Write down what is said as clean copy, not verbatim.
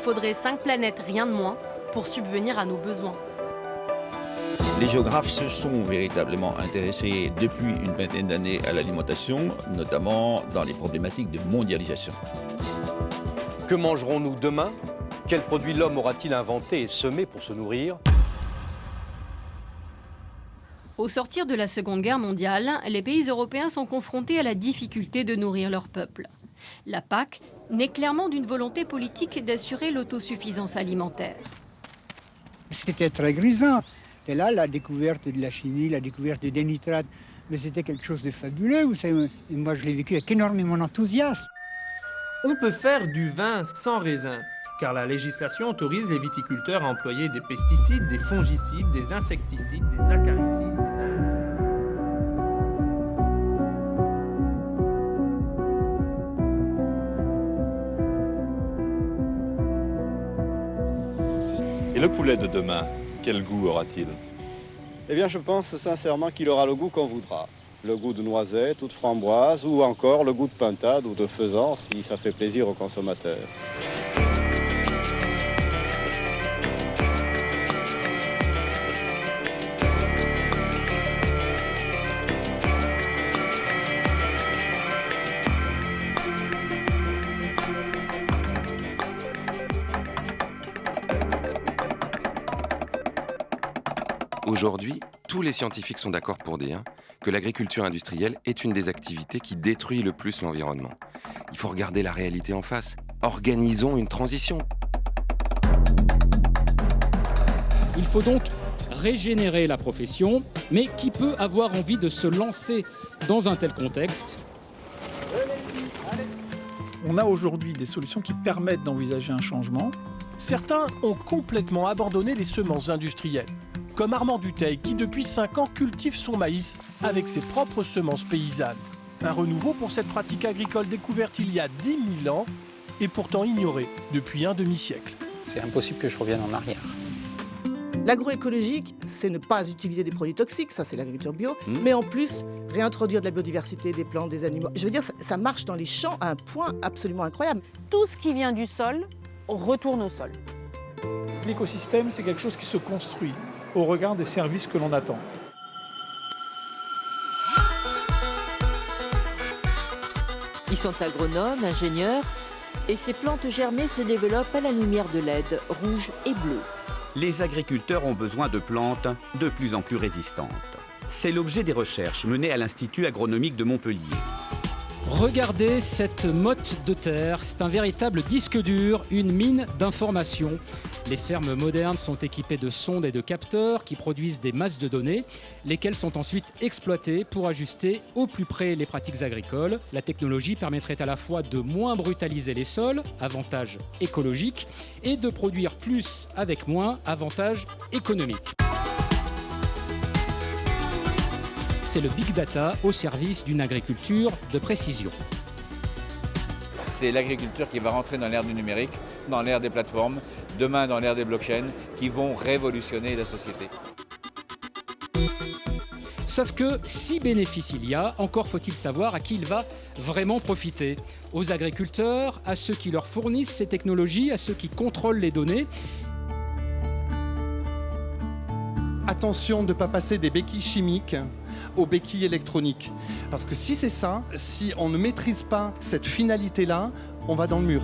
faudrait 5 planètes, rien de moins, pour subvenir à nos besoins. Les géographes se sont véritablement intéressés depuis une vingtaine d'années à l'alimentation, notamment dans les problématiques de mondialisation. Que mangerons-nous demain ? Quels produits l'homme aura-t-il inventé et semé pour se nourrir ? Au sortir de la Seconde Guerre mondiale, les pays européens sont confrontés à la difficulté de nourrir leur peuple. La PAC naît clairement d'une volonté politique d'assurer l'autosuffisance alimentaire. C'était très grisant. Et là, la découverte de la chimie, la découverte des nitrates, mais c'était quelque chose de fabuleux. Vous savez, et moi, je l'ai vécu avec énormément d'enthousiasme. On peut faire du vin sans raisin, car la législation autorise les viticulteurs à employer des pesticides, des fongicides, des insecticides, des acaricides. Et le poulet de demain, quel goût aura-t-il ? Eh bien, je pense sincèrement qu'il aura le goût qu'on voudra. Le goût de noisette ou de framboise, ou encore le goût de pintade ou de faisan, si ça fait plaisir aux consommateurs. Aujourd'hui, tous les scientifiques sont d'accord pour dire que l'agriculture industrielle est une des activités qui détruit le plus l'environnement. Il faut regarder la réalité en face. Organisons une transition. Il faut donc régénérer la profession, mais qui peut avoir envie de se lancer dans un tel contexte ? On a aujourd'hui des solutions qui permettent d'envisager un changement. Certains ont complètement abandonné les semences industrielles, comme Armand Dutheil qui depuis 5 ans cultive son maïs avec ses propres semences paysannes. Un renouveau pour cette pratique agricole découverte il y a 10 000 ans et pourtant ignorée depuis un demi-siècle. C'est impossible que je revienne en arrière. L'agroécologique, c'est ne pas utiliser des produits toxiques, ça c'est l'agriculture bio, mais en plus réintroduire de la biodiversité, des plantes, des animaux. Je veux dire, ça marche dans les champs à un point absolument incroyable. Tout ce qui vient du sol retourne au sol. L'écosystème, c'est quelque chose qui se construit au regard des services que l'on attend. Ils sont agronomes, ingénieurs, et ces plantes germées se développent à la lumière de LED rouge et bleu. Les agriculteurs ont besoin de plantes de plus en plus résistantes. C'est l'objet des recherches menées à l'Institut agronomique de Montpellier. Regardez cette motte de terre, c'est un véritable disque dur, une mine d'informations. Les fermes modernes sont équipées de sondes et de capteurs qui produisent des masses de données, lesquelles sont ensuite exploitées pour ajuster au plus près les pratiques agricoles. La technologie permettrait à la fois de moins brutaliser les sols, avantage écologique, et de produire plus avec moins, avantage économique. C'est le big data au service d'une agriculture de précision. C'est l'agriculture qui va rentrer dans l'ère du numérique, dans l'ère des plateformes, demain dans l'ère des blockchains, qui vont révolutionner la société. Sauf que si bénéfice il y a, encore faut-il savoir à qui il va vraiment profiter. Aux agriculteurs, à ceux qui leur fournissent ces technologies, à ceux qui contrôlent les données. Attention de ne pas passer des béquilles chimiques aux béquilles électroniques. Parce que si c'est ça, si on ne maîtrise pas cette finalité-là, on va dans le mur.